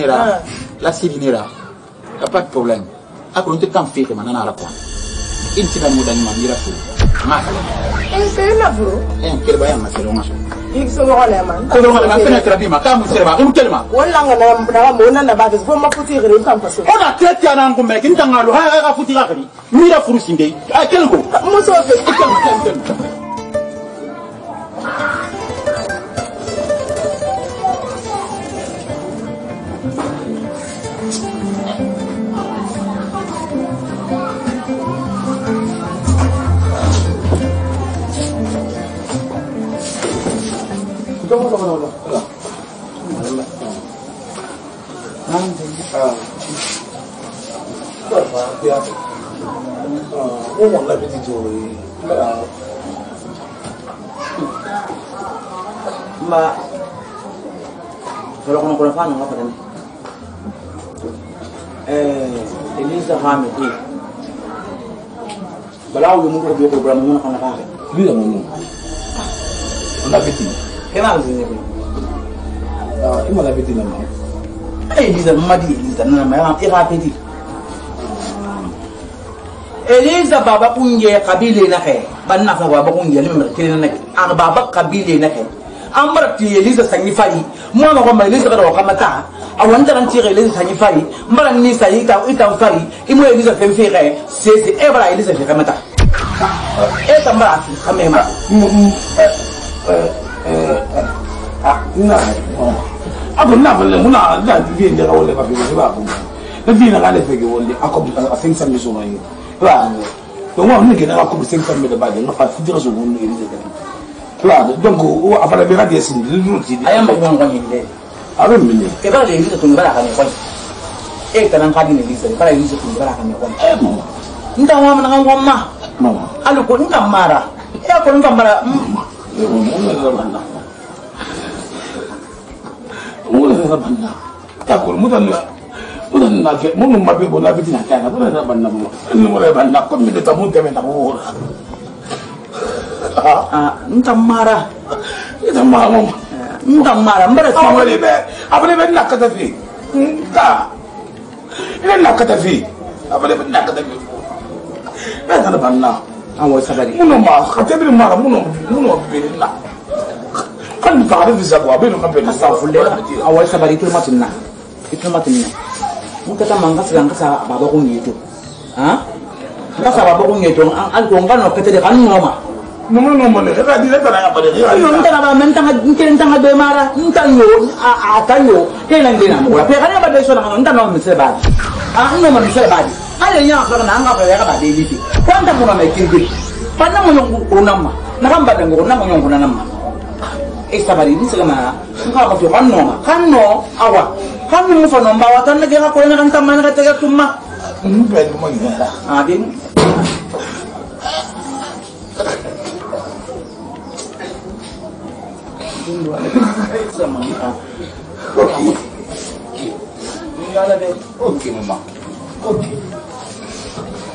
Nera, la Nera, y a pas de problème. A quand tu t'en fais, tu m'en as la pointe. Il s'y va mourir dans ma fou. C'est la fou. Quel bain, ma sœur, ma il se voit les mains. Quand on a fait la bima, quand vous servez, ou tellement. Voilà, on a pas de bon ma foutre et pas passer. On a traité un homme qui n'a pas foutu la vie. Mira Foussindé. À quel go? Mon sauvé. Ma kalau kono fano ngapa kan Elisa Hamid balaw yu mu ko biyo program mu na kana Lui là mon nom. On a pété. kenal sini Il m'a pété là. Elisa madi Elisa na ma ira peti Elisa baba kunje kabile na ke banna fa baba kunje lim kilina na an baba kabile na ke ambar ti Elisa sangi fari mo ma ko ma Elisa ka do kamata awanta ran ti Elisa sangi fari mbara ni sayi ta ita fari imo Elisa fem fere sese e bala Elisa fe kamata e tambara kamema Ako na vale muna da vie de rawle ba bi ba ko. Da vie na gale fege wonde ako a 500 miso no yi. Ra. To wa ne gena ako 500 mil ba de no fa fidira so wonde yi de. Ra donc o afala be radio sin de luti. ayam ba ko ngoni de Aro mini. ke bala Elisa tun bala kan ko e tanan ka dine Elisa bala Elisa tun bala kan ko Mama. nda wa mana kan wamma Mama. alu ko nda mara e ko nda mara Mula banna. Takul mutan na ke mun mabe bona biti na kana bona na banna mo. Mula banna ko mi de tamu te meta ko. nda mara Ita ma mo. nda mara mbara ti Abale be na kata fi. Ta. Ina na kata fi. Abale be na kata fi. Ba na banna. awo sabari Muno ma kata bi mara muno be na. Kan fa da visa ko abelo ka be na sa fulle awal sabari itu matinna mutata manga silanga sa baba ko ngeto ngasa baba ko ngeto an ko ngano pete de kan noma no le ka di le ta na ba de no ntana ba men tanga ngene tanga be mara ntanyo a tanyo kena ngena mo pe kana ba de so na ntana mo se ba no mo se ba di ale nya ka na nga ba ya ka ba de liti kwanda mo na me kingi panna mo nyongu ko namma na kamba de ngo na mo nyongu na namma sabari ni selama nka ko kanno awa kanno mo fa no mbawa tan nage ha ko na kan tamana ka tega tumma be mo ngara din Okay mama. Okay.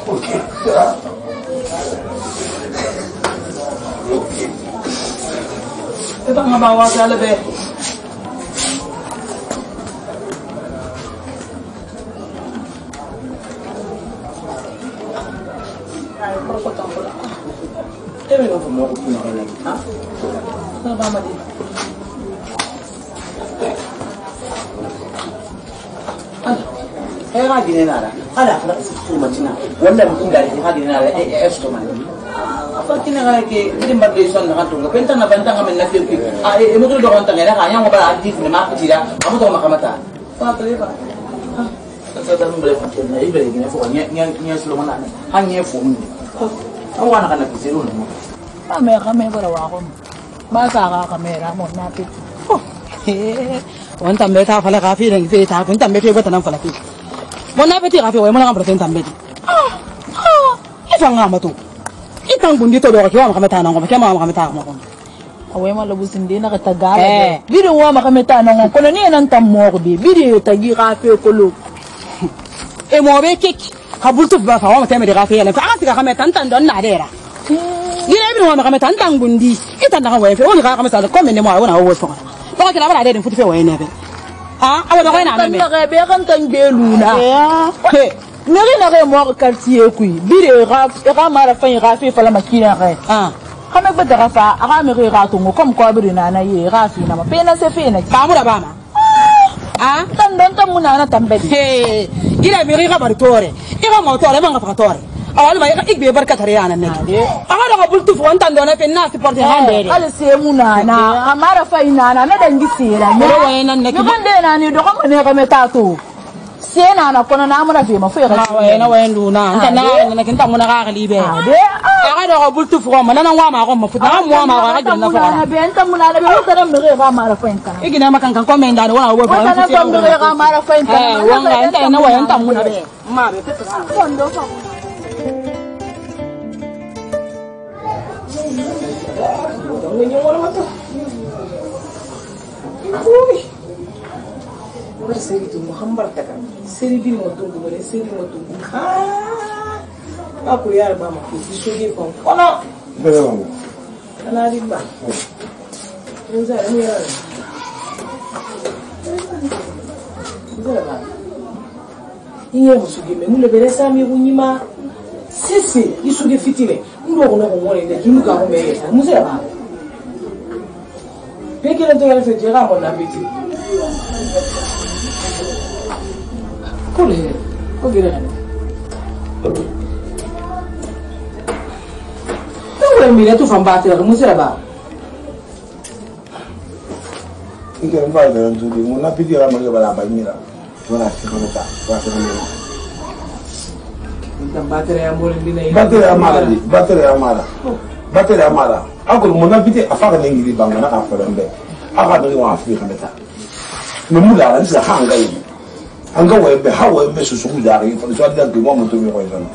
Okay. Ito nga bawa sa alabe. Ay, propotang ko lang. May nang mo ko pinakalag. Ha? Ano ba mali? Kaya ka dinenara. Ala, ka kasi kumati na. Wala mo kung dahil ka dinenara, esto man. Apa kinagala ke hindi mag-reason na kanto penta na banta kami na film mo tulo ko tangena kanya mo ba adit na makatira amo to makamata pa ba sa tanong bale pa na ibe gina fo nya sulo man hanya fo ni awana kana kisiro mo kami bara wa ko ba sa ka kamera mo na pit wan tambe ta fala ka fi ren fe ta kun tambe fe bata nan fala fi mo na peti ka fi wa mo na kan tambe ifa ngama to itang bundi to do ko wa makameta na ko kema makameta ko awe ma lo busindi na katagala video wa makameta na ko ni nan tammo ko bi video tagi ka fe ko lo e mo be kek habultu ba fa wa ma temere ka fe yana fa asika kameta tan don na dera gina ibn wa makameta tan bundi itan na wa fe woni ka kameta ko men mo wa na wo fo ko kila bara de futu fe wa ne be awa da kai na me na be kan tan be luna neri na re mo quartier kui bire ga mara fa ga fi fala makina ga kama be da fa aga me ga to comme ko bire na na ye ga fi na ma pe na se fe na ba mu da ba ma tan don tan muna na tambe ila mi ga bar tore ila mo tore ma ga tore awal ma igbe barka tare yana ne aga da bultu fo tan don fe na si porte hande ala se muna na amara fa ina na dangi sera ne wayenan ne ko de na ni do ko ne ga meta to sena na kono na amara fe ma fe ga wayena wayendu na anta na kinta muna ga libe aga da bultu fo ma nan wa ma ko ma futa mo ma ga ga na fa na be anta muna na be ko tan me ga mara fa inka igina makan kan ko men da wa wa ko tan ko me ga mara fa inka wanga anta na wayenta muna be ma be ta kondo fa seri tu Muhammad takkan seri bin motu boleh seri motu aku ya mama disugi kon kono Belum. ana riba uza ni ya iye musugi me mule bere sami bunyima sese isugi fitile ndo kono ko ngone de kimu ka ko me yesa musa ba pekele to yale fe jera mo na biti Kule, kau gila ni. Kau yang mila tu faham bater, kamu siapa ba? Ini kan bawa dalam tu dia, mula piti orang mereka balap mila, mana sekarang tak, bater mila. Ini bater yang boleh dinaik. Bater yang mana? Aku mula piti apa kan yang ini bangga nak apa dan be, apa dari orang Afrika mereka. Memula ni sehang gaya. Angga webe hawa webe susu dari itu sudah dia ngomong tu mereka itu.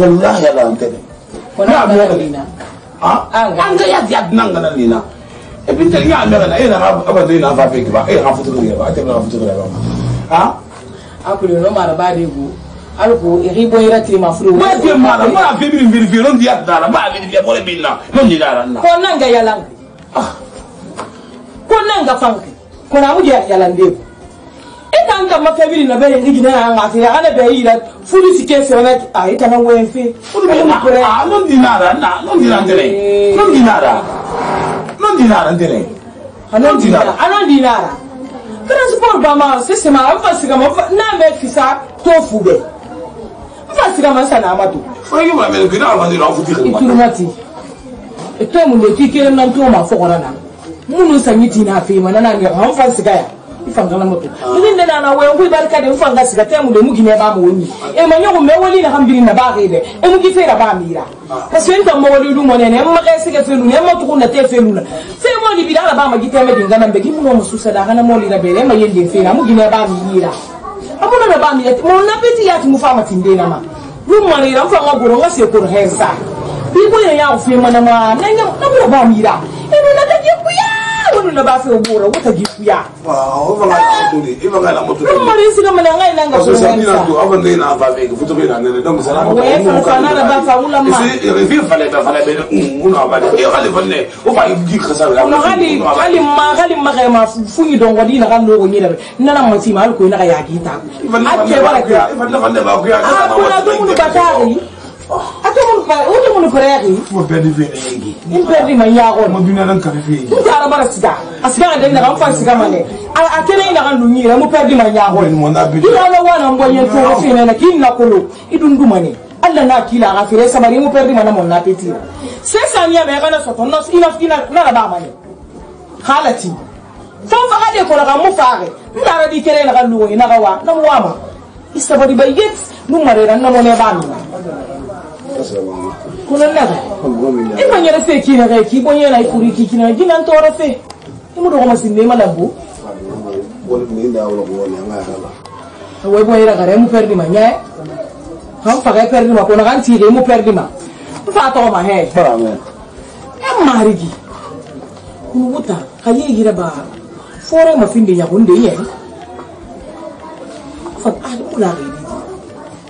Wallahi Allah antene. Kena apa lina? Angga ya dia nangga lina. Ebi tadi ya mereka na apa tu ina apa fikir ba? Apa foto dia ba? Apa foto dia ba? Aku ni nama ada bu. Aku ibu ira terima furu. Ba dia mana? Mana bibi non dia dara. Ba dia boleh bina. Non dia dara. Kau nangga yalang. Kau nangga fangki. Kau namu dia yalang dia. Ita anta mafabiri na bere ngijina ngati ana be ira fulu sikese wana ita na wenfe fulu be mukure non dinara non dinara ndene anon dinara transport ba ma sistema mfasiga na me fisa tofu be mfasiga masana amatu oyi ma me gina ma ndira futi khima iturumati etemu le kikere na ntoma fokora na munu sanyiti na fe manana ni mfasiga ya ifangala moto ndine na wengu barka de mfanga siga temu de mugine ba mo woni e manyo me woli na hambiri na ba gede e mugi fera ba mira parce que ntam mo woli lu monene ma ka siga felu ne ma tukuna te felu na fe mo ni bidala ba ma gite me dinga nambe gimu no mususa da kana mo li na bele ma yende fera mugine ba mira amuna na ba mira mo na peti ya timu fama tindena ma lu mo ni ran fanga goro ngase ko hensa bi ko ya fe mana ma nanga na ba mira e no na de kuya wonu na ba fe ogoro wota gikuya o vanga la moto no mari siga mana ngai nanga so sabina tu ava ndai na va be futo be na ne donc ça na fa na ba fa ula ma c'est revi fallait be una ba e khale fanne o fa yi khasa la no gali ma ma funyi don wadi na kan logo nyira na na mati mal ko na ga yaki ta ake wala ko fanne ba ko ya ko na do mu batari ato mun faregi mo perdi vene ngi in perdi ma yago mo duna nan kare fi tara bara siga asiga da na kan siga mane a kene ina kan lunyira mo perdi ma yago mo na bi ina na wana mboye to fi na kinna kulu idundu mane alla na kila ga fere samari mo perdi mana mo na peti sai sanya me kana soto no ina na ba mane halati fo fa ga de ko la mo faare ndara di kere na kan luwo ina ga wa na mo wama isabari bayet no mare na mo ne ba mi kuna naga ima nyere fe kina ga ki bonye na ifuri ki kina gina ntoro fe imu do ma sinne malabu wala ni da wala ko wala ngara la we bonye ra gare mu perdi ma nyae ham fa ga perdi ma ko na kan ti ge mu perdi ma fa to ma he para me marigi kunu wuta kaye gira ba fore ma finde ya hunde ye fa kula ga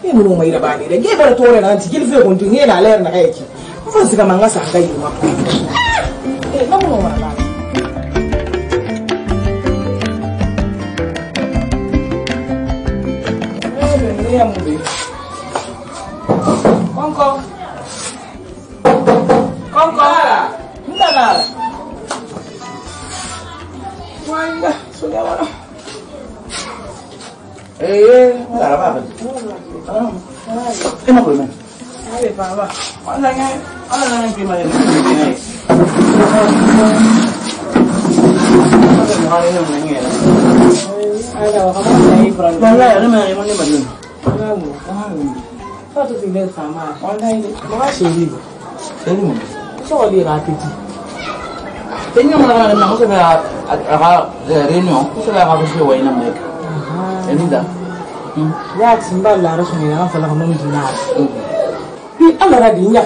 ni mu mai da ba ne da ge bar tore na anti gilfe kun tun yana layar na kai ki fa su ga manga sa ga yi ma na mu ma ba Ini yang mudi. Kongko. Enggak lah. Wah, sudah mana? Enggak apa-apa. Kenapa lu? Ayo, Pak. Mana yang gimana ini? Ada kamu naik berani. Mana ada mana belum? Kamu. Satu tinggal sama. Mana ini? Makasih. Ini mana? Coba dia rapi. Kayaknya mana nak usah agak reunion, usah agak bersih wajib nampak. Ini dah. Ya, simbal lah harus mengenal kalau kamu mengenal. Ni Allah radinya.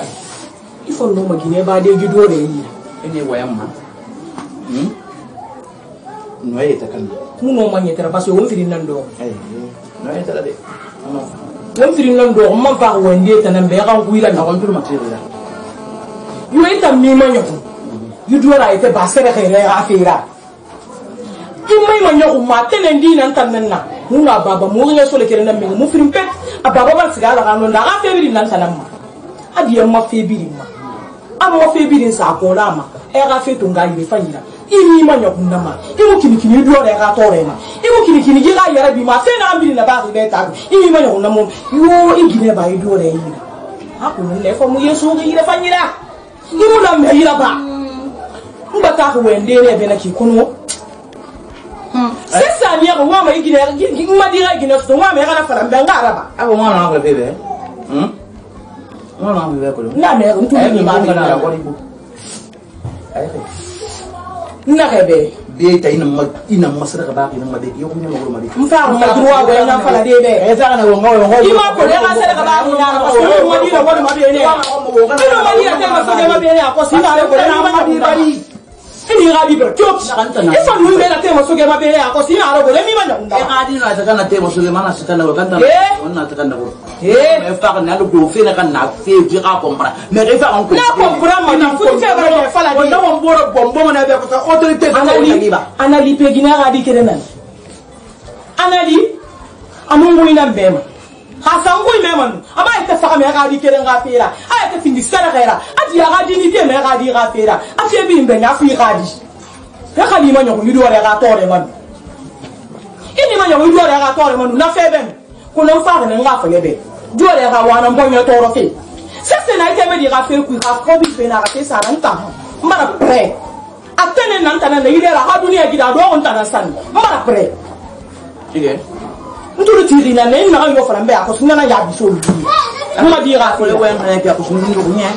Ifon no magine ba de gido da yi. Ini wayang mah. Noye tak kan. Muno manye tera parce que won firin nan do. Noye tak ada. Won firin nan do man pa wende tanan be kan kuila na Awak tu macam mana? yo ita mi manyo. Gido ra ite ba sere khaire afira. Imay manyo ma tenen di nan tan nan na. Muna baba mo ngi so le kere nan mi mu firin pet. Ababa ba sigala kan no da afi bi nan tanan ma. Adi ma fe bi ma. Amma fe bi sa ko la ma. E ga fe to ngai be fanyira. Ini manyo kunna ma. Imu kini do re ga tore ma. Imu kini ga yara bi ma fe na bi na ba be ta. Ini manyo kunna mo yo igine ba do re yi. Aku ne fo mu yesu ga yira fanyira. Imu na me yira ba. Mbata ko wende re be na ki kuno. C'est ça, mère, moi, mais il m'a dit qu'il ne faut pas me faire la femme. Aku mana nak bebe? Mana nak bebe kalau? Na mère, tu Ni mana nak kau ibu? Na bebe. Dia tak ina masalah kebak ina made. Yo punya mau made. Mfa ma droit wa na fala bebe. Esa kana wongo. Ima ko le masalah kebak ina parce que mo di na wona made ne. Ino ma di na tema so de made ne ko sina ko na made bari. Ini rabi bercok. Isa mun be na tema so de made ne ko sina ro le mi ma na. Adi na taka na tema so de mana sita na kanta. Onna taka na ko. Me fa kana lu ko fe na kana fe ji ka compra. Me re fa on ko. Na compra ma na fu fe ba fala di. Wanda won boro bombo na be ko autorité Anali pegina radi kerenan. Anali amungu ina bema. Hasangu imeman. Aba ite saka me radi keren gafira. Ay ite findi sara khaira. Ati ya radi ni te me radi gafira. Afi bi mbe na fi radi. Ya khali manyo ko yudo re ga tore man. Ini manyo yudo re ga tore man na fe ben. Ko no fa ne nga fa lebe. Do re ga wana mbonyo toro fe. Sese na ite me di ga fe ku ga ko bi fe na ga te sara nta. Mara pre. Atene nantana na yidera ha dunia gida do on tana san mara pre tige nturu tiri na ne na yo fara mbe akos na ya biso lu ma dira ko le wen na ke akos ndu nya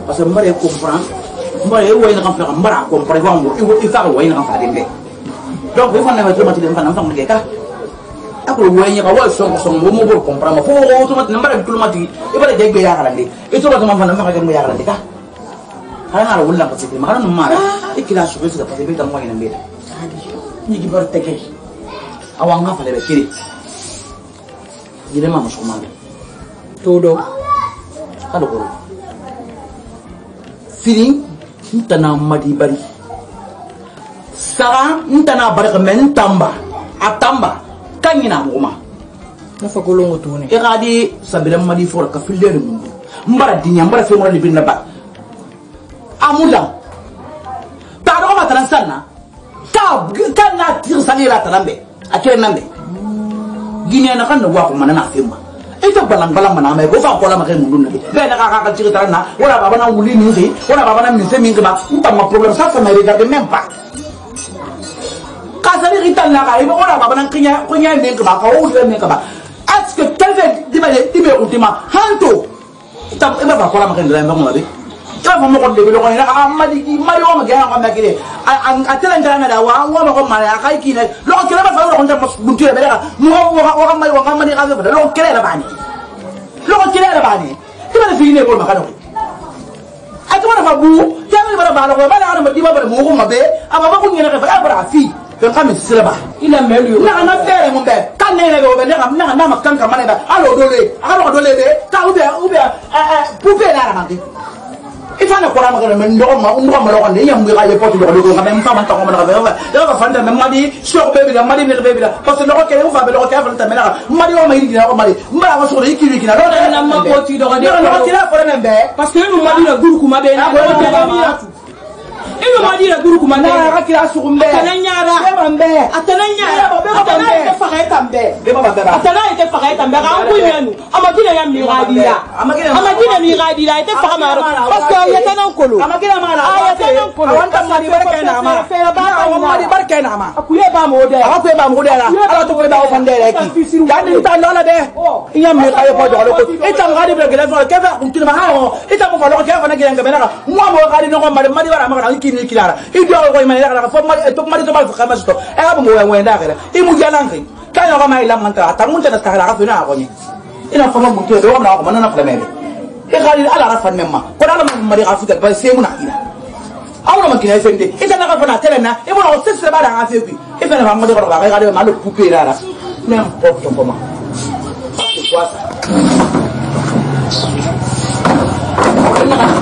parce que mbare comprendre mbare wo ina kan fa mbara comprendre fa mo i fa wo ina kan fa dembe donc il faut na mettre mati dem fa na fa ngeka akolo wo nya ka wo so mo mo bo comprendre fo wo to mati mbara diplomati e bala jegbe ya kala ndi e to ba ma fa na fa ga mo ya kala ndi ka Karena ada ulang pasti, makanya marah. Ikilah supaya sudah pasti kita mau yang beda. ni gibar tege Awang apa lebih kiri? Jadi mah masuk mana? todo Kalau kau feeling, entah nama di bari. Sekarang entah nama bari kemen tambah, atambah, kan ini nama rumah. na fa golongo to ne Kadi sebelum madi for kafilnya dulu. Mbara dinya, mbara semua di pindah pak. Amulang, tak ada apa sana. Kau kan nak tirsanira terambe, akhirnya nambe. Gini anak kan gua kemana nak film. Itu balang-balang mana me, gua faham pola makan mundur lagi. Gak nak kakak cerita na, orang bapa nak uli nih, orang bapa nak minta minta bah, entah mah problem sasa mereka de mempak. Kasar kita nak kali, orang bapa nak punya minta bah, kau udah minta bah. Aske telefon di mana ultima hantu. Tapi apa pola makan dalam bangun lagi. Kalau mau kau debel kau ni, mari orang macam apa macam ni. Aturan jalan ada, orang macam mana, kai kini. Lo kira apa kalau orang macam buntu ada, orang mari kau ada. Lo kira apa ni? Lo kira apa ni? Kita ada feeling ni makan orang. Aku mana fabu? Jangan ibarat bahan orang. Mana orang bertiba pada muka mabe. Apa pun yang nak apa berafi. Yang kami selaba. ila melu Nak nak beri mumbe. Kan ni nak orang nak makan kamane dah. Alo dole, alo dole deh. Kau ubi pupe dah ramai. ifana kora magana men ndo ma lo ko ne yam ngi xale poti lo ko ngam fa man ta ko man ga fa nda madi sok bebe da madi mir bebe da parce que lo ko ke fa be lo ko ka fa ta mena madi o ma yiri dina ko madi ma ko so yiki wiki na lo na ma poti do ko de ko tira ko na be parce que no madi na guru kuma be na ko ino madi na guru kuma na ka kira su kumbe atananyara atananyara atananyara fa ka tambe be ba ba atananyara fa ka tambe ka ku yenu amagina ya miradila amagina miradila ite fa maro parce que ya tanan kolo amagina mara ya tanan kolo wanta madi barka na ma fe ba madi barka na ma akuye ba mo de akuye ba mo de la ala to ko ba o fandere ki ya ni ta lola de iya mi ka yo po do ko ita ngadi be gele fa ke fa kuntu ma ha ita ko fa lo ke fa na gele ngabena mo mo ngadi no ko madi wara ma ni kilara idio ko imani la fo mari to mari to ba ko masto e abo mo wenda kare imu jalangi kayo ko mai lam nganta tamunta na tahara ko na ko ni ina fo mo to do na ko manana problème e khali ala rafan memma ko ala mari afuta ba semuna ila awna man kina sende ita na ka fana telena e mo no sese ba da afi e fena ba mo de ko ba ga de ma lo poupée la même pop to comment c'est quoi ça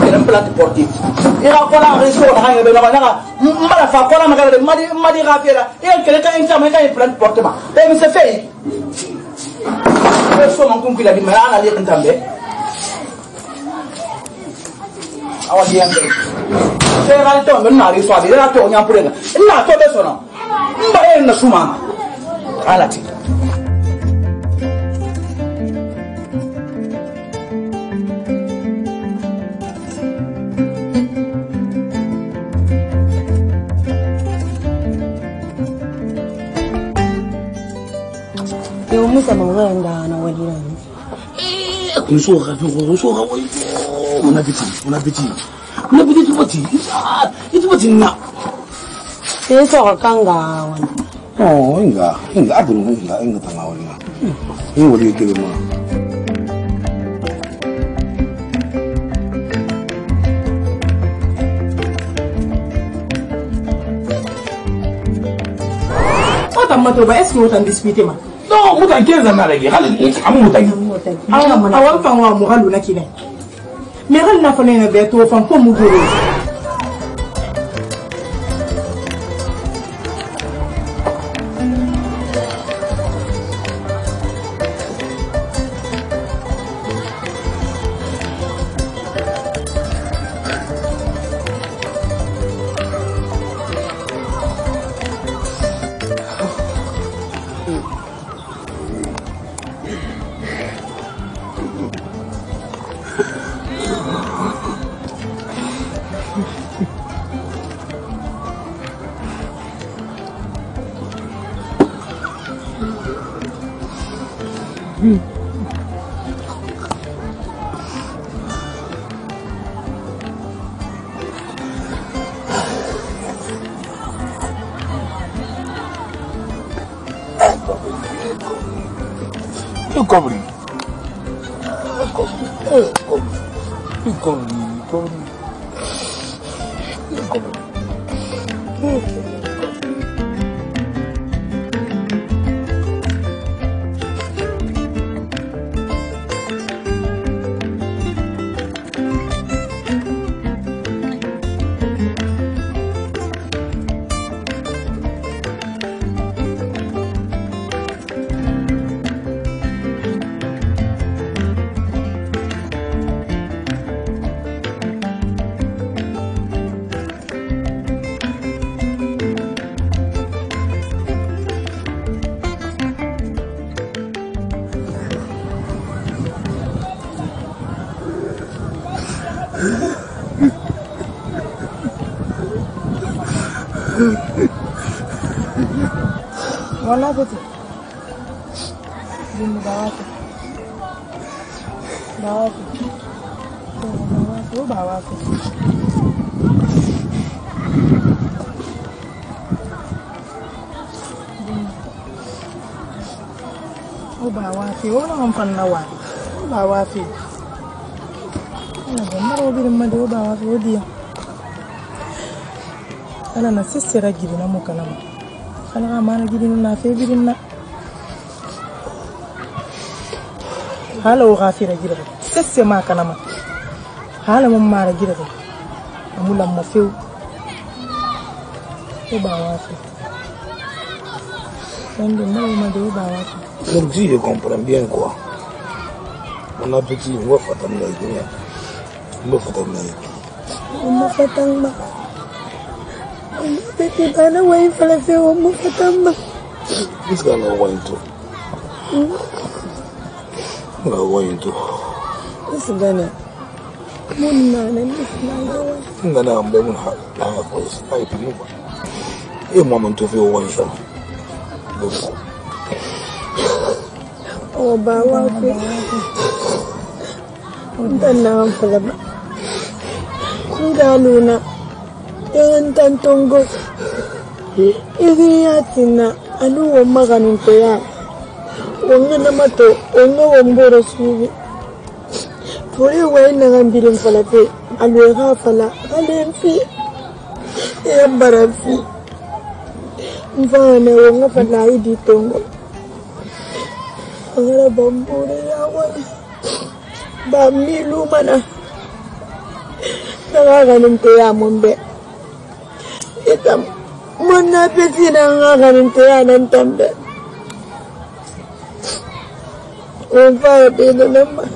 un plat sportif. Il a collé un réseau, il a fait coller un madi raffiera. Il a créé un terme un plat portement. Mais c'est fait. Il faut mon compil a dit mais on a dit entambe. On dit entambe. C'est réalité on n'a rien soit. Il a tout on y a pour elle. Il a tout de son nom. Il n'a souvent. Ala ti. Musa mawenda na walira kunsoga wa mon appétit poti na eso kanga wana oh inga aburu inga tanga wala ni wali kele ma ota mato ba est-ce que vous en disputez ma non mutan 15 ans na rege xale amu mutan awan fan wa mo halu na kine me hal na fane na be to fan ko mu goro Cobri. Wala ko ti. Din bawat. Bawat. Bawati, wala kang panlawan. Bawati. Ano ba? Marobi naman daw bawati. O diya. Ala na sisira gidi na mo ka naman. Ala ka mana gidi na favorite na. Hala o kafira gidi. Sisse ma ka naman. Hala mo mara gidi. amula mo feu e ba wa fe ende mai ma de ba wa fe donc si je comprends bien quoi mon appétit va fatam na ikinya mo fatam na iki mo fatang ma beti bana way fala fe mo fatam ma this guy no want to no want to this gana mun na na ngana ambe mun ha ko ai pini ba e mo man to fe o wan sha o ba wa fe dan na fala ba ngaluna yan tantongo iriyatina anu wo maganin to ya wonga na mato wonga womboro subi Puri way na ngambilin pala te alwega pala alempi e barafi mfana wonga pala idi tongo ngara bambure yawan bamilu mana nangaganin te ya mumbe itam muna pesi nangaganin te ya ng tambe mfana pino naman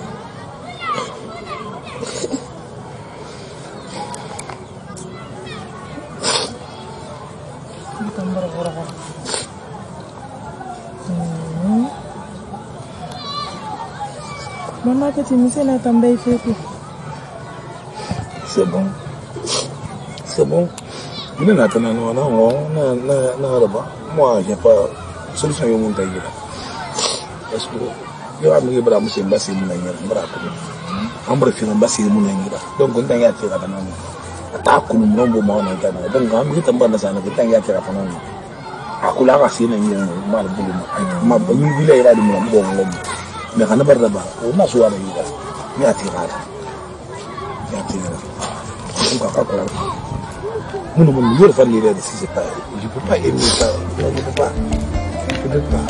Mama que tu me sais la tomber fait. C'est bon. C'est bon. Il n'a pas na là-bas. Moi, j'ai pas solution au monde d'ailleurs. Parce que yo am ngi bra monsieur Bassi mu nañu bra ko. Am bra fi Bassi mu nañu bra. Donc on tanga tira kana. Ata ku mu rombo ma na kana. Donc am ngi tamba na sana ko tanga tira kana. Akula ka sina ngi mal bulu ma ba ñu bi lay ra di mu bo ngom. Mais quand on parle de ça, on a souvent des idées. Il y a tiré. Il y a tiré. On va pas parler. Nous ne pouvons pas lire si c'est pas. Je ne peux pas aimer ça. Je ne peux pas. Je ne peux pas.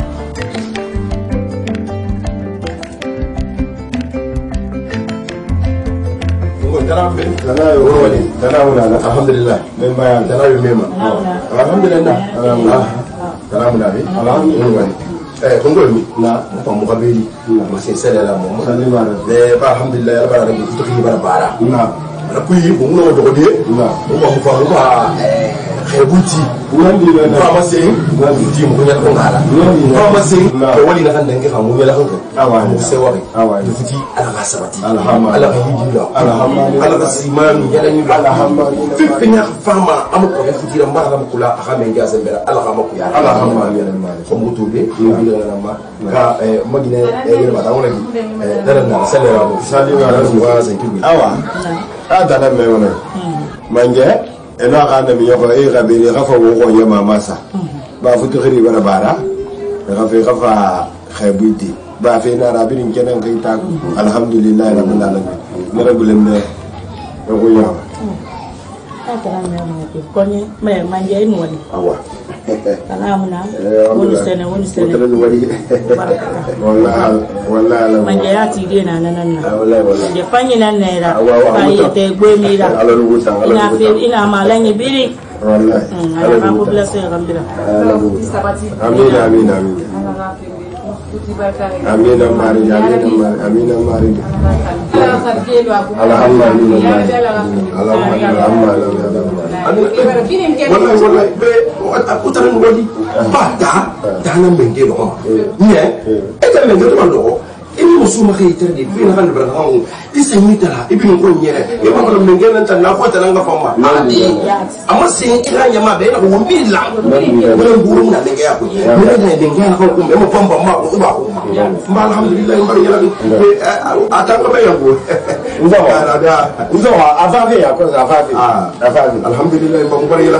Alhamdulillah. Alhamdulillah. Kongol mi na pa mo kabeli ma sincere la mo de ba alhamdulillah ya bara ngi to ki bara bara na kuyi ko mo do de na mo fa mo ba xebuti wandi na fa ma sey wandi mo ko ñal ko ngala fa ma sey ko wali na kan dangi xam mo ñala ko awa mo se wari awa do fiti ala ga sabati alhamdulillah ala ga yijilo alhamdulillah ala ga siman ñala ñu alhamdulillah fi fi ñax fama am ko fiti ra mbara ko la xame ngi asembera ala ga mako ya alhamdulillah ko mo tude ka magine yele bata wona gi dara na salera mo salira wa sa kibi awa ada me wona manje eno aka na mi yoko e gabiri gafa wo ko yema masa ba futu khiri bara bara gafa khaybiti ba fe na rabirin kenan kai ta alhamdulillah rabbil alamin na rabbil ne ko ya Atara me wona ke konye me manje ino woni awa Salamuna, woni sene. Wallahi. Manjayati dia na. Wallahi. Dia fanyi na nera. Kaya te gwemira. Ina malanyi biri. Wallahi. Ala mambo bila se gambira. Amin. Amin mari. Wallahi utaran wadi bada dana menge lo ne eta menge to mando ini musuma kay terdi fi na kan barang isa ni tara ibin ko nyere e ba ko menge nan tan na ko tan nga fama amma sin kira nyama be na ko wumbi la ko buru na menge ya ko ne na menge ya ko ko mo pamba ma ko ba ko ma alhamdulillah mbar yala atanga ba ya ko uzawa afafe ya ko afafe alhamdulillah mbar yala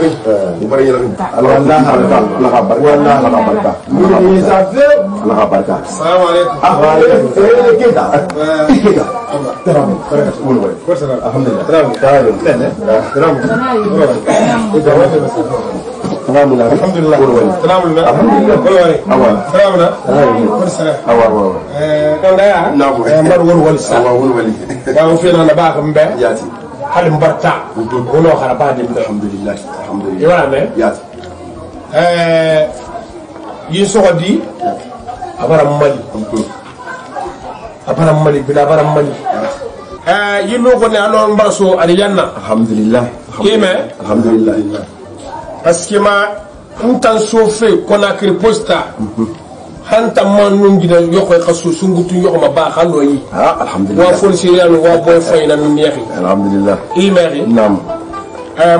hali mbarta wono khara ba de alhamdulillah e wala me ya yi sogodi abara mali bila abara mali yi no ko ne alon mbarso ali yanna alhamdulillah alhamdulillah parce que ma ntan sofe Conakry posta hanta man nungina yoko khasu sungutu yoko ma ba khalo yi alhamdulillah wa fon sirian wa boy fayna min yeexi alhamdulillah imeri nam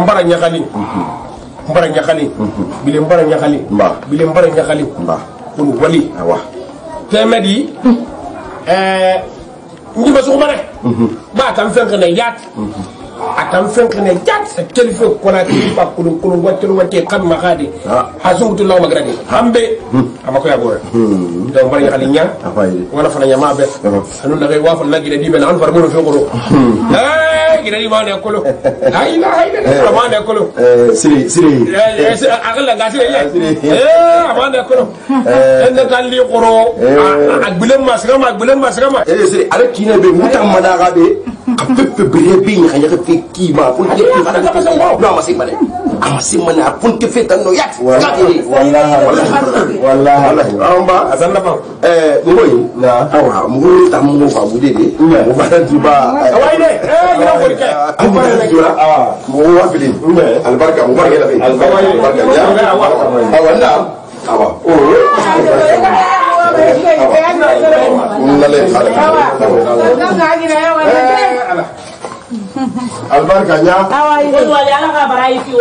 mbara ñaxali bile mbara ñaxali mba kun wali awa temedi ñi ba su ma rek ba tam fenk ne yaat atam fenk ne jaat sa kelife Conakry pa kulun wattelu watte kam ma khadi hasungutu law magradi hambe amako ya gore do mbara ñaxali ñaan wala fana ñama be anu na ngay wafal nagi de dibe na an far mo fe ko gida di ma ne kolo la ilaha illallah ma ne kolo siri akala ga siri ma ne kolo en kan li qoro ak bilam masgama siri ala kine be mutam madaga be kapepe bere be ni khanya ke ki ma pun ke khana ka pasa no masih mana pun ke fetan no yak wallahi amba azan ba ngoy na awa mu tam mu fa bude de mu fa tan ba awai de ina ko ke mu wa bidin albarka mu barka da fi albarka ya awa na awa albarka nya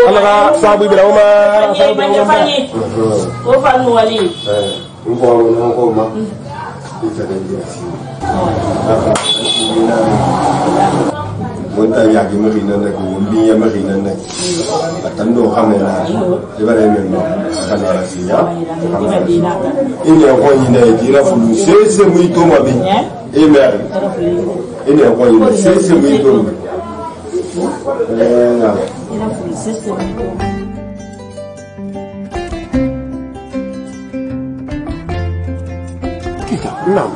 Allah sabu bi rawma o fa no wali ko ma monta yagi ma xina nak mbi ya ma xina nak atando xamé na di bare men no kan wala sinya ine ko ine dira fu sese muy to ma bi e mer ine ko ine sese muy to na nam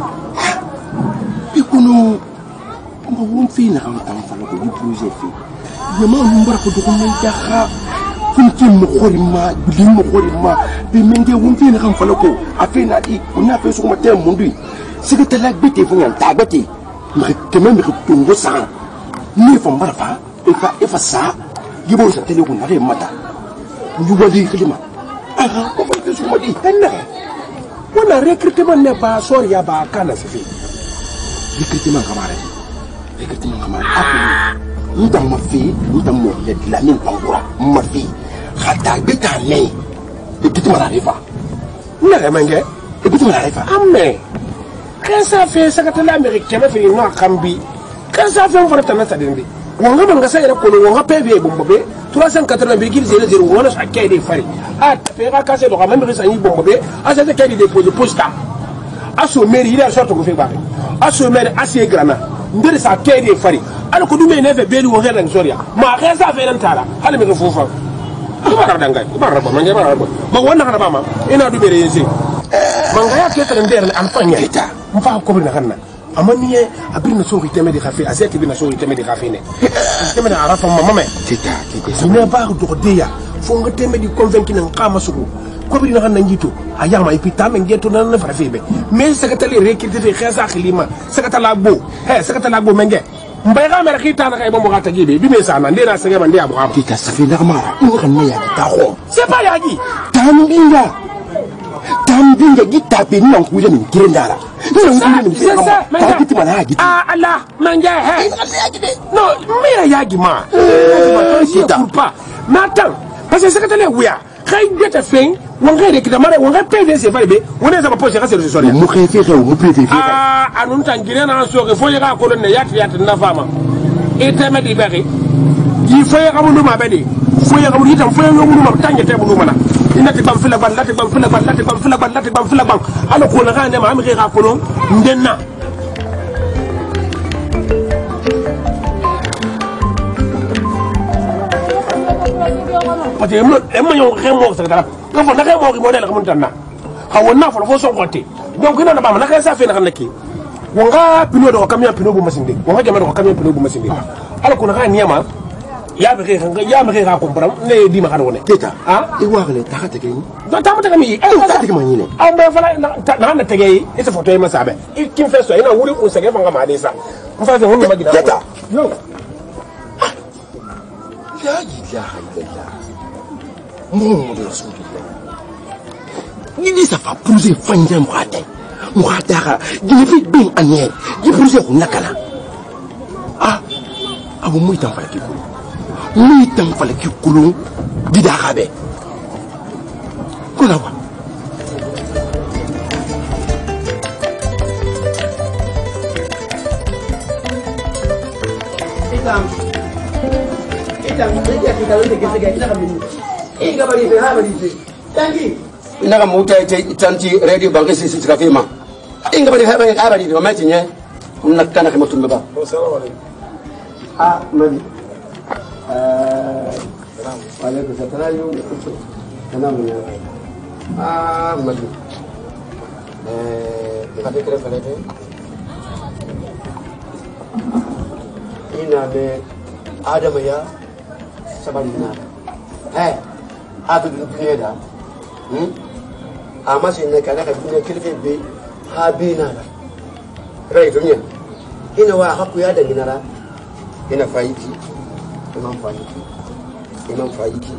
ikunu ma won fi na kan tan fala ko projet fi yama numbar ko ko may jaxa kun ci mo xorima bi mo xorima be menge won fi na kan fala ko afina di kuna fe su ma tem mundu sigi tala bete fu ngan tabati ma kema mi tungo sa ni fa mbarfa e fa sa gibo sa tele ko na re mata ñu wali klima aha ko fa su ma di tanna wana recrutement ne ba soria ba kana safi recrutement kamare aku nta mafi nta mo le la min pangura mafi khata bita me recrutement la rifa na ga mange recrutement la rifa amme kan sa fe sakata l'Amérique kema fe no kambi kan sa fe on fara tanata dindi wonga banga sa ira ko wonga pebe bombe 380,00 wona sa kede fari at fe ka kase do kambe sa ni bombe asa te kede déposer posta aso meri ila sorto ko fe ba aso meri asie grana ndere sa kede fari ala ko dume ne fe beli wo helen soria ma ka sa fe nan tara hala mi ko fofa ibara dangay ibara ba manje ibara ba ma wonna kana ba ma ina du bere yensi manga ya kete ndere am fanya ita mfa ko bi na kanna amani abirna sori temedi khafi azeti bina sori temedi khafi ne temedi arafa mama tita ne ba do deya fo nga temedi convaincu nan qama suku ko bi na kan njito ayama ipita men geto nan na fara febe mais sakatale rekite fe khasa khilima sakatala bo sakatala bo menge mbay ga mer khita na kay bo mo gata gibe bi me sana ndena sege ba ndiya bo am tita safi na mara ko kan ne ya ta ko c'est pas yagi tambinga gita pe ni nkuja ni kirendara c'est ça Allah manga no me yagi ma c'est pas n'attends parce que sakatale wuya kay geta fin wonga de kita mare wonga pede se fare be wona za ba poche ka se so so mu kay fe mu pede fe anun tangire na so ke fo ya ko ne yat na fama e teme di bari di fo ya kamu ma be di fo ya kamu itam fo ya ngulu ma tangete bu mana inati bam fila ban lati bam fila ban lati bam fila ban lati bam fila ban ala ko la ga ne ma am ga ko non ndenna parce que emma yo xemo sa dara ko fo na xemo ki model xamun tanna xawonna fo so ngotti donc ina na ba na ka sa fe na kan neki wonga pino do camion pino bu masinde wonga jama do camion pino bu masinde ala ko na niya ma ya be ka compram ne di ma kan woni Keta i wa gele ta ka tege ni do ta mata kami ta tege ma ni ne aw be fala na tege ita foto yi masa be kin feso ina wuri ko sage fanga ma dai sa mu fa fe woni magina Keta yo la ilaha illallah Muhammadu Rasulullah ni sa fa prouver fanya mwate ka gini fi bin anye gi prouver ko nakala abu muy tan fala ki kulu dida xabe ko la wa ina ka muta tanti radio bank sisi tikafima inga bali habari wa mati nye unakana kama tumba assalamu alaikum mali alaikum satarayu tanamu ya mali ngate kere falete ina be adama ya sabari na adu dunya da amma sai ne kana ka dunya kirfe be habina da rai dunya ina wa haku ya da ginara ina faiki imam faiki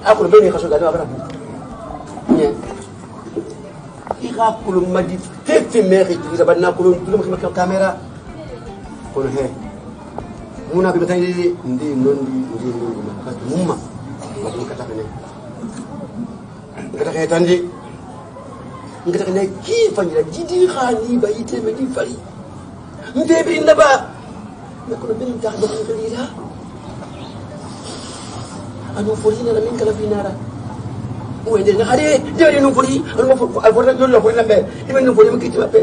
akulu bene kaso gado abara nye ika kulu madi tefe meri tira banna kulu dum ko kamera kono he muna bi batay ndi nondi ka mumma madi kata ne ngata kay tandi ngata ne ki fanya jidi khani bayite me di fari mbebi ndaba nakuna bin taxba ko dalila anu forina la min kala finara wende na hade jeri no fori anu fo alforna jollo fori lambe ibe no fori makiti mappe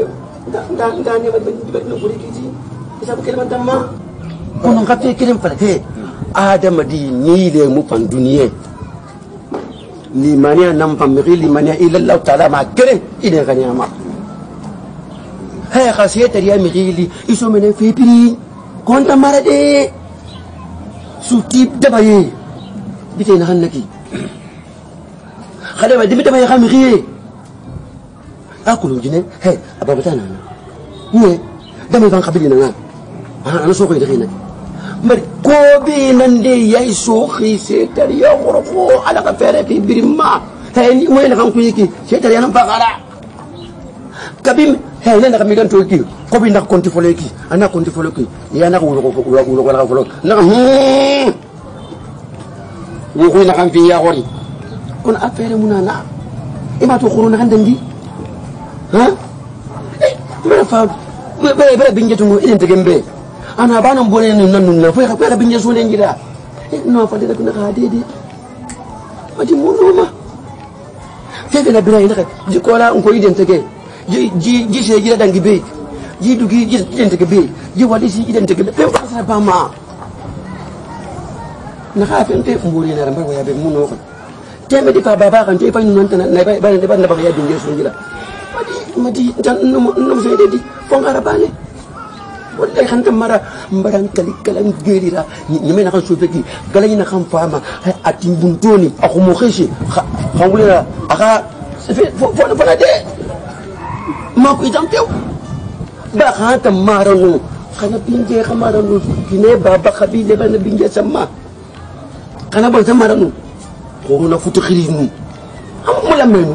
nda ne ba no fori kiti isa ko kelman tamma kono ngate kelim falate adama di ni le mu pan duniye ni mania nam pam li mania ila allah taala ma kere ide ganya ma hay khasiyata ya migili iso mene fepiri konta marade suti dabaye bite na hannaki khale ba dibita baye khamiye akulu jine he ababata na ne dama ban kabili na ana so ko dina mari ko bi nan de yayi so khise tar ya ghurfu ala ka fere fi birma hay ni mo ina kan ku yiki se tar ya nan bagara kabim hey nenda kamigan to ki ko bi nak konti folo ki ana konti folo ki ya nak wulo wala folo nak wo ko na kan fi ya gori kon affaire munana ima to khuruna kan dandi ha mera fa bere binje tungo inen te gembe ana bana mbone nan na fa ka binje so len gida no fa de na ka dede mati munoma febe na bira ina ka jikola on ko iden te ge ji se gida dangi be ji dugi ji idente ke be ji wali si idente ke be ba sa ba ma na ka fe te mburi na ramba ya be muno ko teme di pa baba kan te pa nun tan na ba na ba ya dinge so gida madi tan no fe de di fo ngara bane wallahi kan tamara mbaran kalikalan gerira ni me na kan so fe ki galani na kan fama atin buntoni akumo khishi khangulira aka fo na de ma ko itam tew ba khata maranu kana binje khamaranu kine baba khabile bana binje sama kana ba samaranu ko na futu khirinu amula menu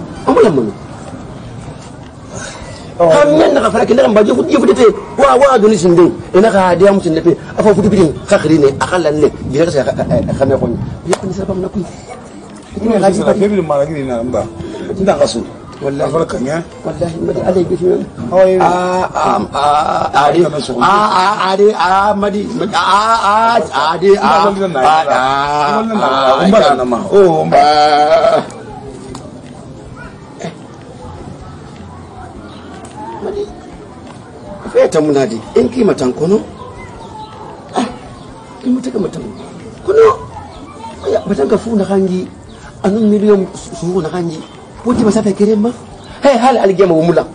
hammen na fara kina ba jifu dete wa doni sinde ina ka diam sinde pe afa futu bidin khakhirine akhalan ne dira ka khame ko ya kun sabab na ku ina ga ji ba bibin maragini na mba nda kasu والله فرقني والله ما عليك شنو هاي عادي مدي عادي انا ما او مدي فيتا منادي ان كيما تنكونو كيما تكما كونو يا بتنك فونا خانجي انو مليون سونا خانجي wuti ba safa kirema hey hal aljama wumula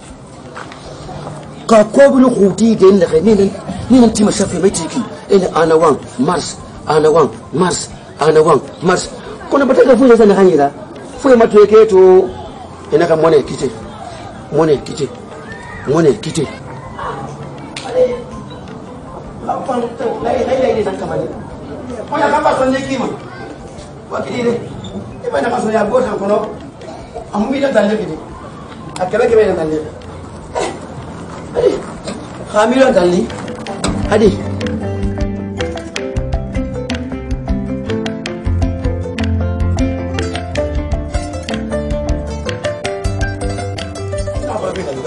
ka ko bulu khuti de ne ni nan tima safa mai tiki ele ana wang mars ana wang mars ana wang mars kono bataka fuye sana kanyira fuye matuweke to enaka mone kite mone kite mone kite apa itu lai sangka balik punya kapas sonje kima wakili ni mana kaso ya gosa kono amubila tanje kiti akela ke bena tanje khamilo tanje hadi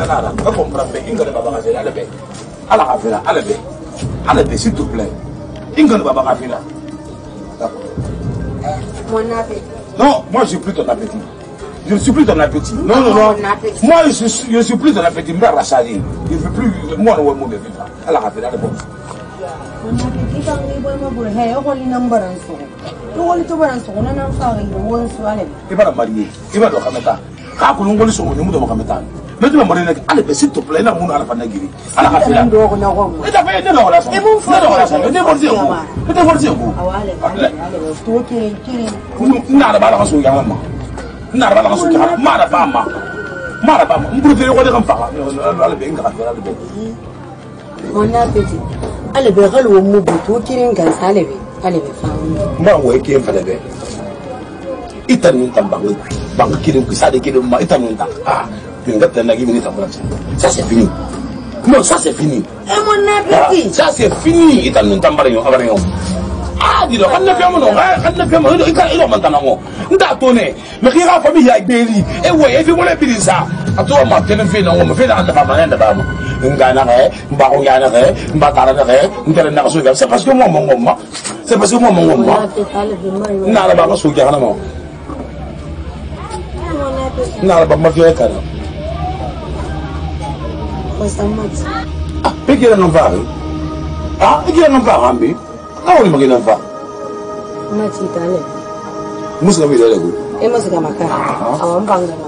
Nada, va comprar Inga de Baba Gafila, à la Gafila, à la baie, s'il te plaît. Inga de Baba Gafila. Mon appétit. Non, moi je suis plus ton appétit. Je ne suis plus ton appétit. Non, non, non. Moi je suis plus ton appétit. Je ne veux plus. Moi, je ne veux plus vivre. À la Gafila, c'est bon. Mon appétit, quand il va me brûler, il va lui nommer un son. Il va lui tomber un son. On a un phare, il va lui soigner. Il va la marier. Il va le Kameta. Quand on va le son, on va le Kameta. Mais tu vas me dire, allez, s'il te plaît, là, on a la panagiri. À la Gafila. Et t'as fait une relation. Et bon, frère, je divorcé. Je divorcé. Nada bala kaso ya mama. Nada bala kaso ya mara bama. Mara bama. Mbrutere ko de kan fa. Ala be ngaka ala be. Mon appétit. Ale be galo mo butu kirin kan sale be. Ale be fa. Ma wo e ke fa de be. Itan min tambang. Bang kirim ku sade kirim ma itan min tak. Ah, pingat na gi minute tambang. Ça c'est fini. Non, ça c'est fini. Et mon appétit. Ça c'est fini. Itan min tambang yo abare yo. Ah, dis-le, on ne fait pas, il a maintenant. D'attonner, mais qui a famille avec Béli. Et ouais, et puis on a pris ça. À toi, ma télé fait non, on me fait dans la famille de Bama. Un ganaret, un baron ganaret, un bataret, un tel. C'est parce que moi, mon maman. C'est parce que moi, mon maman. N'a pas sous garnement. N'a pas ma fille. Ah, et qui en va. Ah, et qui en va, Rambi. Ah, on est pas. Matitale. Muska bi dole go. Muska maka. Awan banga ma.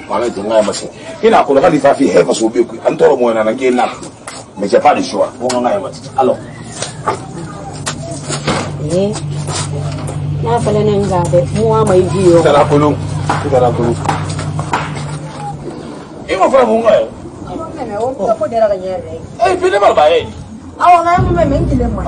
Wala tu ngai masi. Ina ko la fa fi hefa so be ku. Antoro mo na nge na. Mais j'ai pas le choix. Bon ngai mati. Alors. Na fala nan ga be muwa mai biyo. Tara kunu. Tara kunu. Imo fa mo ngai. Ko dera ga nyere. Fi de ba Awan ga mo me mentile mo.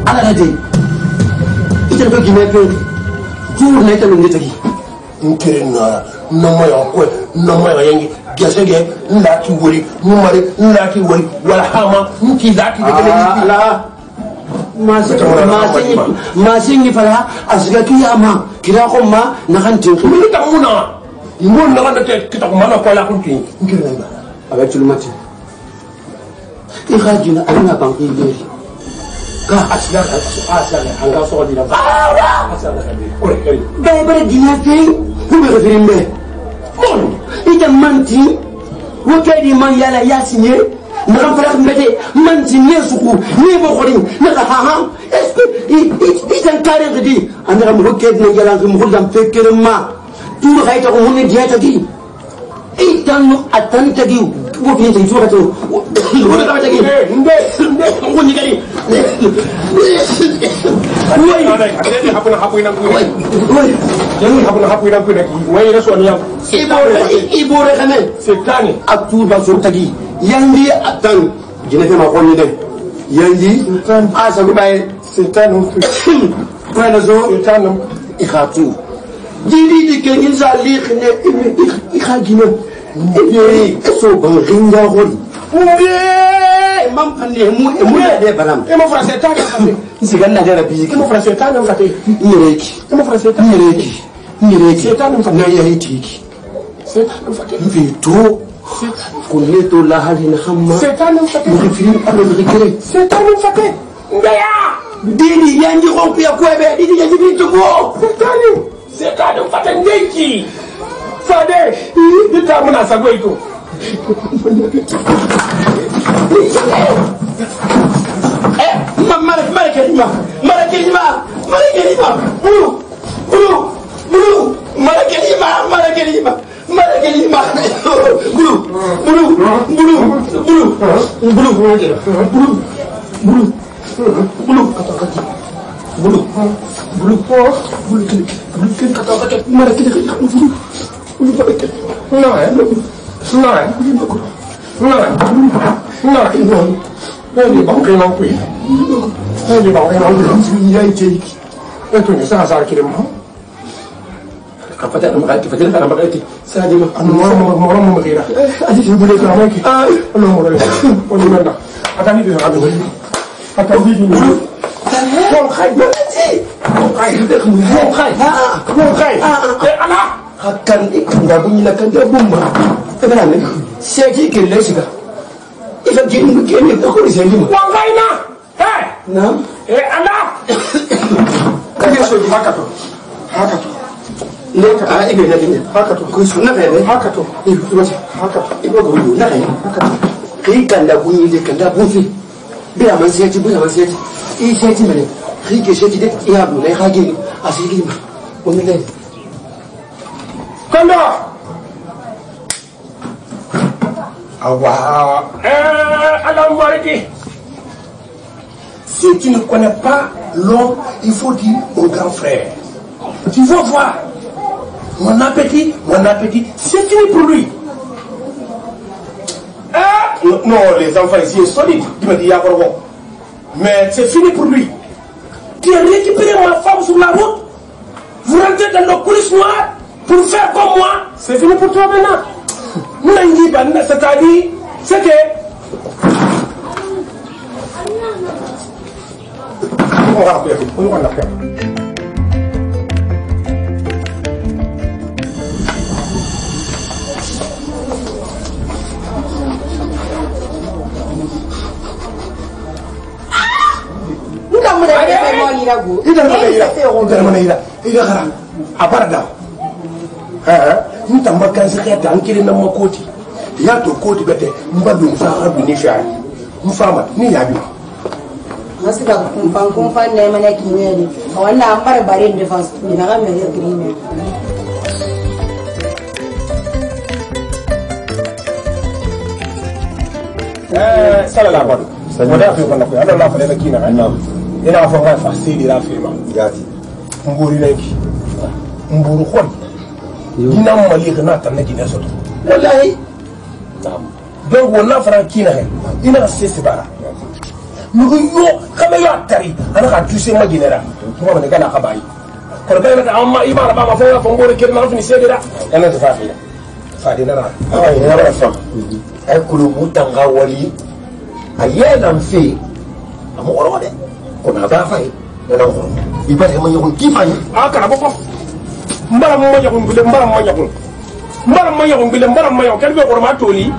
Ala lade ita ko gime pe jour na ita lungi taki nkere na moya ko na moya yangi gasege ndaki wori numare ndaki wori wala hama nki zaki de ala masini fala asga kiyama kira ko ma na kan tin ko mi ta muna mon na kan te kita ko mana ko la ko tin nkere na avec tulmati ikhajina ana banki yeri ka asla anga so dina ba ba dina fe ku be firimbe mon ita manti وكادي من يلا ياسيني نغم فرق مبدي من تنيه سوكو نيه بخورين نغا ها اسكو إذن كارين غدي أنا غم وكاد من يلا غم غلام فكر ما تور غايتا غموني دياتا كي إذن أتن تجيو وبين تجيو غتو ولا غايتا كي غوني كاري Ibore kame setani atuba sontagi yandi atan jinete ma konni de yandi asa gumay setani wala zo setani ikhatu didi dikengin zali khne ikhagino eso ban ringa holi mam pande mu de baram e mo français ta ka sigan na dara bi mo français ta na fate nireki mo français ta nireki ta na fate na yahiti setan fate vito kunneto la halina khamma setan fate mo fi arno rikere setan fate ngaya dini yanji xonku ya kobe dini yanji bi to setan fate ngeki fade dita muna sagoito Ni bang kai mang kui. Ni bang kai mang kui. Yai cik. Itu ni sah kirim. Kapata nama kaki, kapata nama kaki. Saya jadi orang mengira. Aji sih boleh kerana lagi. Allah boleh. Boleh mana? Ada ni dia ada. Ada ni. Wong kai. Wong kai. Wong kai. Wong kai. Anak. Akan ikan dah bunyi lah kan dia bumba. Kenapa ni? Saya kira lagi. Ifa gini aku di sini. Wang kaina, nam, anak. Kaji sudah hakato. Lek, ibu lagi ni. Hakato. Kau sunnah ni. Hakato. Ibu macam hakato. Ibu guru nak ni. Hakato. Kau kanda bunyi dia kanda bunyi. Biar masih aja. Ini saya mana? Kau saya tidak. Ia boleh lagi. Asal gini. Umi ni. Kanda. Si tu ne connais pas l'homme, il faut dire au grand frère. Tu vas voir. Mon appétit, c'est fini pour lui. Non, les enfants ici sont solides. Tu me dis, mais c'est fini pour lui. Tu as récupéré ma femme sur la route. Vous rentrez dans nos coulisses noires pour faire comme moi. C'est fini pour toi maintenant. C'est-à-dire, c'est que on va appeler. Ntamba kansa kata ankiri na makoti ya to koti bete mbadu mfara binisha mfama ni yabi masika kumpan ne mana kinyeri wanda ambare bare defense ni na ga me green sala ba wada fi bana ko ala la fa le kina na ina fa ga fa sidi la fi ma yati nguri leki mburu khon ina mali kana tan na gina soto wallahi donc wona fara kina he ina sisi bara nugo yo kama yo tari ana ka tuse ma ginera kuma ban kana ka bayi ko da na amma ibara ba ma fa fa ngore kirna rafini sedira ana ta fafiya fadina na ay ya rafa ay kulu mutanga wali ayena mfi amoro de ko na ba fay na ngoro ibare ma yokon kifani akana bofo mbaram ma yakun bile mbaram ma yakun mbaram ma yakun kan be ko ma toli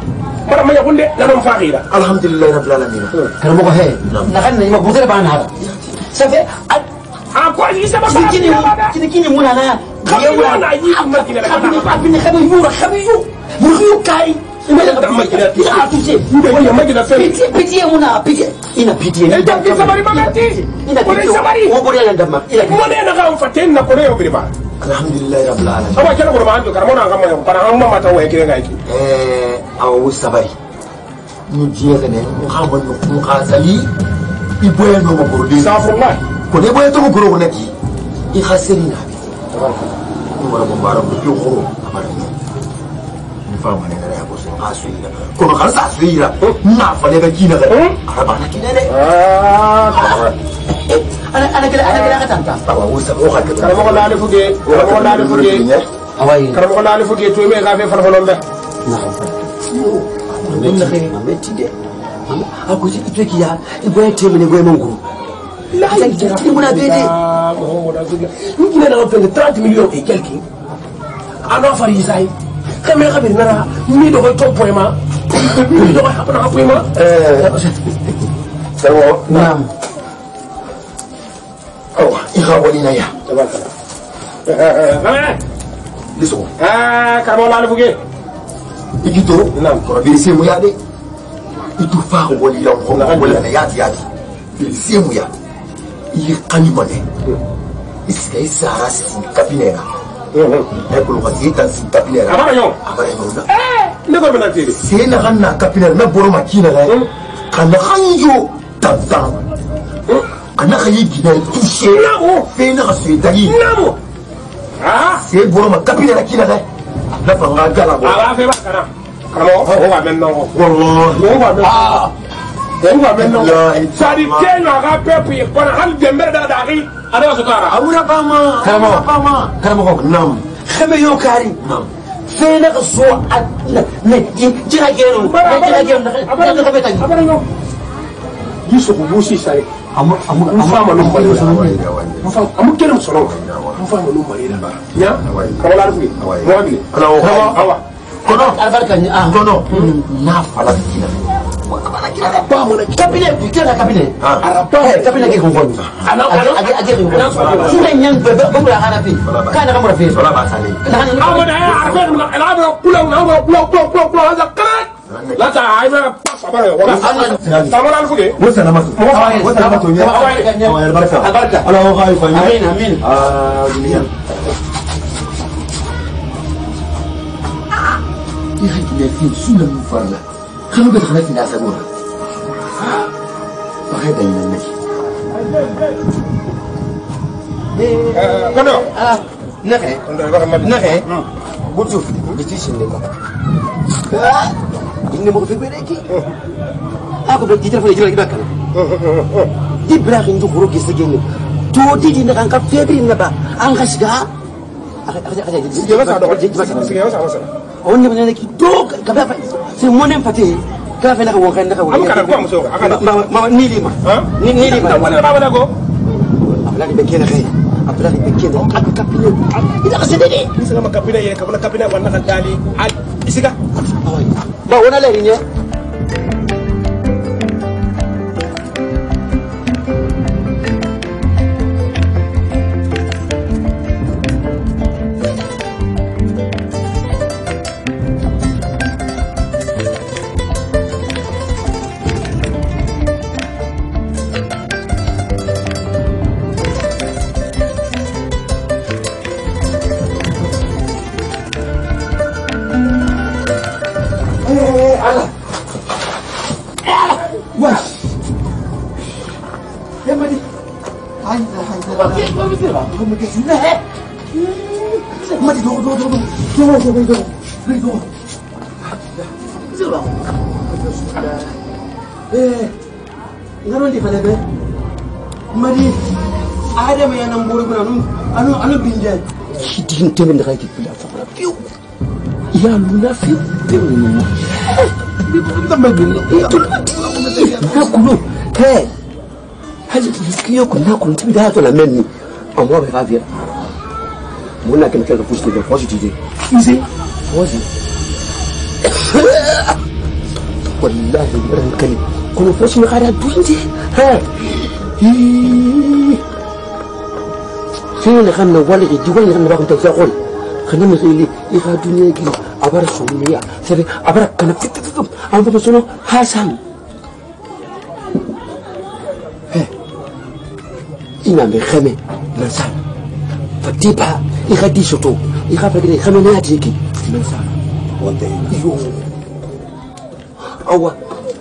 mbaram ma yakun de nanom fakhira alhamdulillah rabbil alamin kan mo ko he na kan ni ma buzere ban hada ça fait ko yi sama kini muna na yewa na yi ma kina khabi yura khabi yu kai Ina da makina ti. Ah, pitié. Ina makina fe. Pitié muna, pitié. Ina pitié. Ina ki sabari magati. Ina pitié. Sabari. Wo bori yanda ma. Ina. Mo ne na ka faten na ko ne obiri ba. Alhamdulillah rabbil alamin. Awa kala ko ma ando karamo na ngam ma para amma mata wa kire ngai. Awu sabari. Ni diye ne mu khazali. Iboye no mo bori. Safullah. Ko ne boye to mo goro ne ki. I khasiri na bi. Ni wala mo bara ko yo khoro amara. Ni fa ma ne na ya ko so asira. Ko ka sa asira. Na fa ne ga kina ga. Araba na kina ne. أنا كده تنتا. كرم الله لفوجي كرم الله لفوجي. أواي. كرم الله لفوجي توي مي غافي فرفلون ده. نعم. Aku sih itu kia, ibu yang cemil ibu yang menguru. Lah, ini mana bede? Mungkin ada orang 30 million et quelques. Ano farisai. Kami nak beri nara, ni doa top poema. Ni doa apa nak poema? Sewa. Naam. Oh, ikha walina ya. Liso. Kamu lalu pergi. Ikito. Naam. Kalau beri semu ya de. Itu fah walila walila ya tiadi. Beri semu ya. Ini kami mana? Iska isaras kapinera. Kalau kasih tan kapinera. Apa yang? Apa yang? Ni kau benar tiri. Sena kan nak kapinera nak borom makina lah. Kan hanjo tantang. Anak kayi gina touché. Namo. Fena kasih tadi. Namo. C'est borom kapinera kina lah. La fanga gala bo. Fe ba kana. Kamu, wa men no. Wallahi. Wa men. Wa men no. Sadi kenya ga pepe ko na hal dember da dagi. Ada sukara. Amuna pama. Karamo ko nam. Khame yo kari. Nam. Fena kaso at ne jira gero. Jira gero. Jira ko betagi. Apa no? Yiso ko busi sai. Amu fama no mali. Amu kero solo. Amu fama no mali da. Ya? Kamu lalu pergi. Mau ambil. Awa. Kono albarkanya kono na fala kina. Apa mana kabine bicara kabine. Apa kabine ke konfon. Age sudah yang beberapa harapi. Kana kamu rafi. Wala basali. Awa dah arfe alaba pulang hada krat. La ta ay ma apa ya. Kamu lalu pergi. Wassalamu. Wassalamu ya. Albarka. Albarka. Allah khaif. Amin. Dunia. Dia hanya film sudah mufarla. Kamu betul betul nasa gua. Pakai dayana lagi. Kono. Nak butuh. Itu sini kok. Ini mau pergi lagi. Aku berarti telepon lagi belakang. Di belakang itu buruk segini. Tuh di nak angkat Febri nak angkat segala. Jangan salah. Oh ni mana lagi? Dok, kenapa? Semua ni pati. Kenapa nak wakan nak wakan? Kamu kan aku masuk. Mama ni lima. Ni lima. Apa nak go? Apalagi bikin lagi. Apalagi bikin. Aku kapina. Kita kasih deh. Ini selama kapina ya, kamu kapina mana kan tali? Isika. Bawa mana lagi ni? Ngaron di pada be. Mari ada yang nambur pun anu binjai. Hidin temen dah kita dah faham. Piu. Ya luna piu. Tambah gini. Aku lu. Hey. Haji sikio kuna kuntibi tu la meni. Amwa be favia. Muna kena kena push de positive. Izi. Ozi. Wallahi ran kali. Kuna push ni kada dunje. Ha. Fini kan wali di wali kan ba kun ta qol. خلينا نغيلي يغادوني كي عبر سوريا سبي عبر كنا فيتكم أنا بقول حسن إمام بخمة نسال فتيبها يغادي شطو يغادي خمة ناتيكي نسال يو أو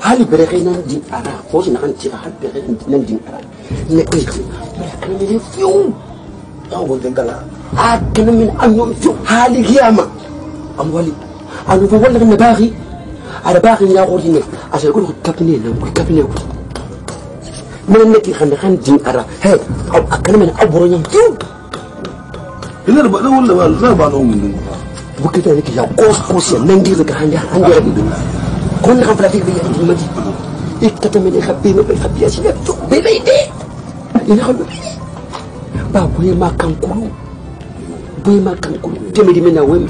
هل برينا دين أرا فوز نحن تيجا هل برينا دين أرا نكيل برينا فيوم أو دينكلا أكن من أنهم فيوم هالي قيامة أموالي أنا بقول لك نباغي على باغي يا غوريني عشان يقولوا كابني كابني من نكي خن دين أرا هاي أو أكن من أبورين فيوم إلا لا بالهم بكتير لك يا قوس نندي لك عندي كنا خم فلافي بيا المدي إكتب من يخبي ما بيخبي أشياء بيبيدي ينخل بابوي ما كان كلو بوي ما كان كلو تمدي منا وين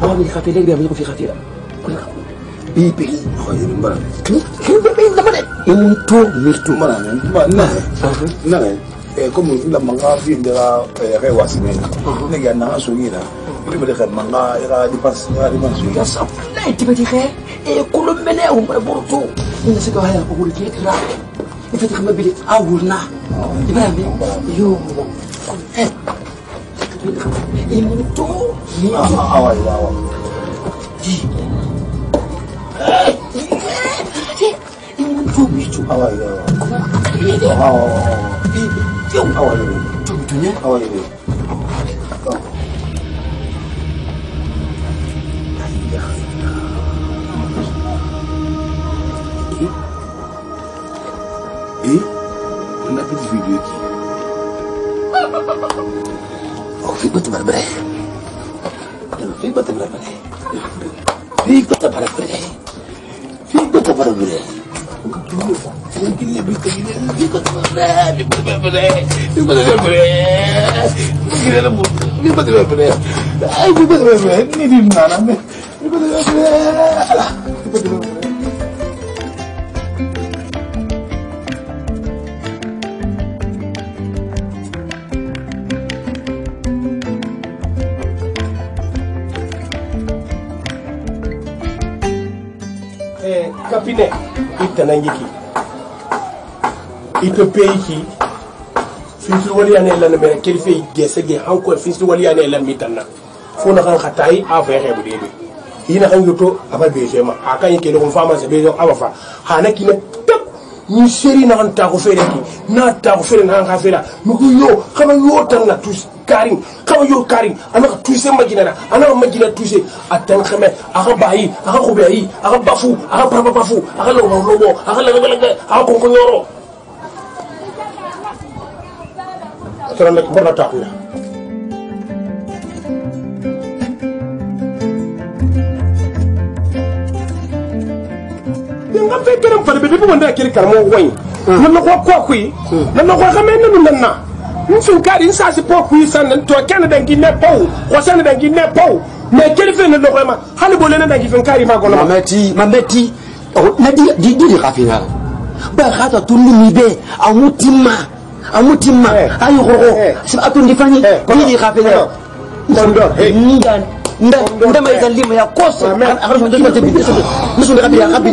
أو من خفي لك بيا من في خفي كل بيبي كيف بيبي لما يموتو ميتو لا comme la manga vient de la réwassine les gars n'a sourire il me dit manga il a dépassé la dimension يا صاحبي لا انت بدي خير كل منهم برضو الناس قالوا هيا بقول لك راه يفتح ما بلي اولنا يبان يوم يموتو واي يموتو ميتو واي on a petite vidéo qui في كنت بربري في كنت بربري في كنت بربري في كنت بربري Capine, itanangiki. Ito peiki. Finsu wali ane lan me kelife gesege hanko finsu wali ane lan mitana. Fona kan khatai afere budebe. Ina kan yoto aba bejema. Aka yake lo fama se bejo abafa. Hana kina tap ni seri na kan ta ko fere ki. Na ta ko fere na kan fere. Mugo yo kama yo tan na tus karing. Kama yo karing ana ka tuse magina na. Ana magina tuse atan khame aka bayi aka khubayi aka bafu aka papa bafu aka lo lobo aka la aka ko nyoro. Atara nek bona takuna. Nga fe keram fale be be wanda kiri karamo wai. Nan ko kui. Nan ko xamé nan na. Nfin kari nsa si po kui san to kan dan gi ne paw. Ko san dan gi ne paw. Mais quel fait ne le vraiment hali bolena dan gi fin kari ma gono. Mameti na di rafina. Ba khata tunni be amutima ayo goro sibatun difani ni rafina. Kondo nda mai zalima ya kosa akhrisho ndio tabi musu ngapi ya ngapi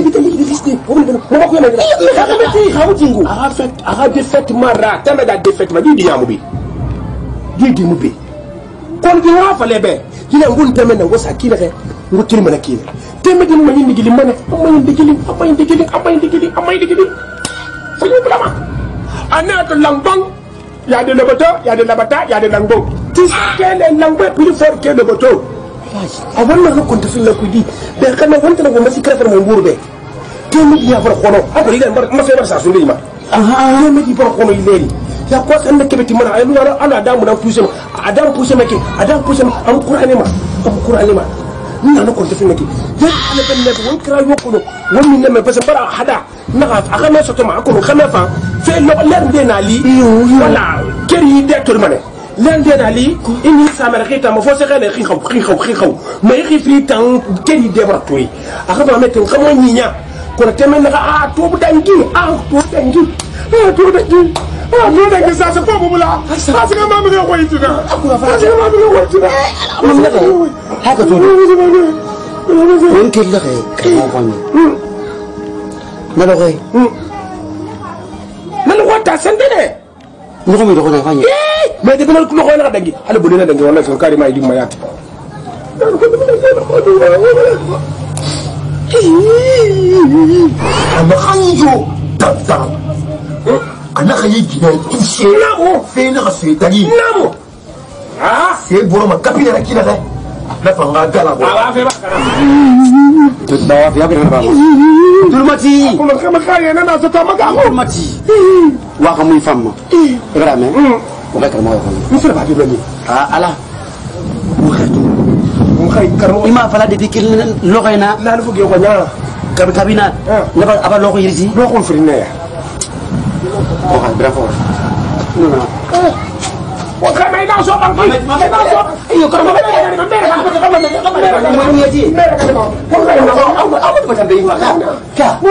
mo ko yana khawtingu aga defect mara tama da defect ma di yamu bi di mu bi kon di wa fa lebe kila ngun teme na wasa kila ke ngu kirma na kila teme di ma yindi gili mane amay digili fanyu blama ana to langbang ya de loboto ya de labata ya de langbang tis kele langbe plus fort que le boto avant na ko konta fin la ko di be kana wonta na ko masi kala mo ngurbe teme di ya fara khono ako ile ma fe sa sunni ma teme di fara khono ile ya ko kan da kebeti mana ay luwara ala adamu dan pousse maki adam pousse am qur'ani ma nina no konta fin maki ya ala ben ne won kra yo ko won min ne parce bara hada na aka me soto ma ko khame fa fe lo ler de na li wala keri de to mané len de na li ini samara khita mo fo se khane xixaw mais xifi tan keri de bra toy aka ba metten xamo ñiña ko teme na to dangi mo da ke sa ko bula sa ga ma mi ga ko yitina sa ga ma mi ga ko yitina amma ne haka to mun ke la ke mo fami na lo kai na lo wata sande ne mo ko mi do ko na fanya mais de benal ko ko na dangi ala bu dina dangi wallahi so kari ma yi ma yat amma khanjo tata ana khayi gina touché fait na khasu tagi namo ah c'est boro ma kapina na kila na fanga gala bo ah fe ba dawa fi abira ba tulmati ko ma khaye na na so ta maga ko tulmati wa ka muy famma ibrahima ko ka mo ko ni fere ba di do ni ah ala mo khay karmo ima fala de fikir lo kayna la na fuge ko nya kabina na ba aba lo ko yirisi do ko fere ne ko ka bravo non wa ka mai na so bang ma na so iyo ko ma mo yeti ko ka na awu ko tambe wa ka ko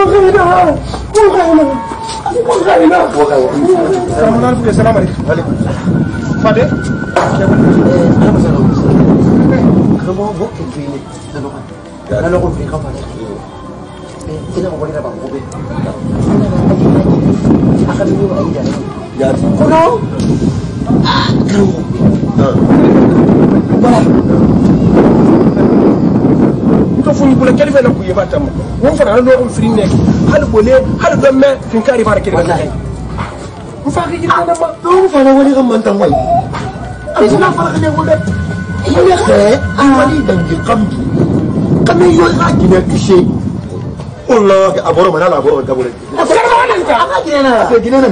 ka na salamu alaikum salam alaikum fade kamo bokke fini na no ko fi ka fa ina ko ni ba ko be akadi ni ay da ya ko no to fu ni bula kalifa na ku yeba tam won fa na do ko firi nek hal bole hal do me fin kari bar kiri ba ku fa ki na ma do fa na wali kam man tam way ay na fa na ko de ya khe wali dangi kambi kami yo ha gina touché Allah aboro mana la aboro dabure assalamu alaikum ana gina na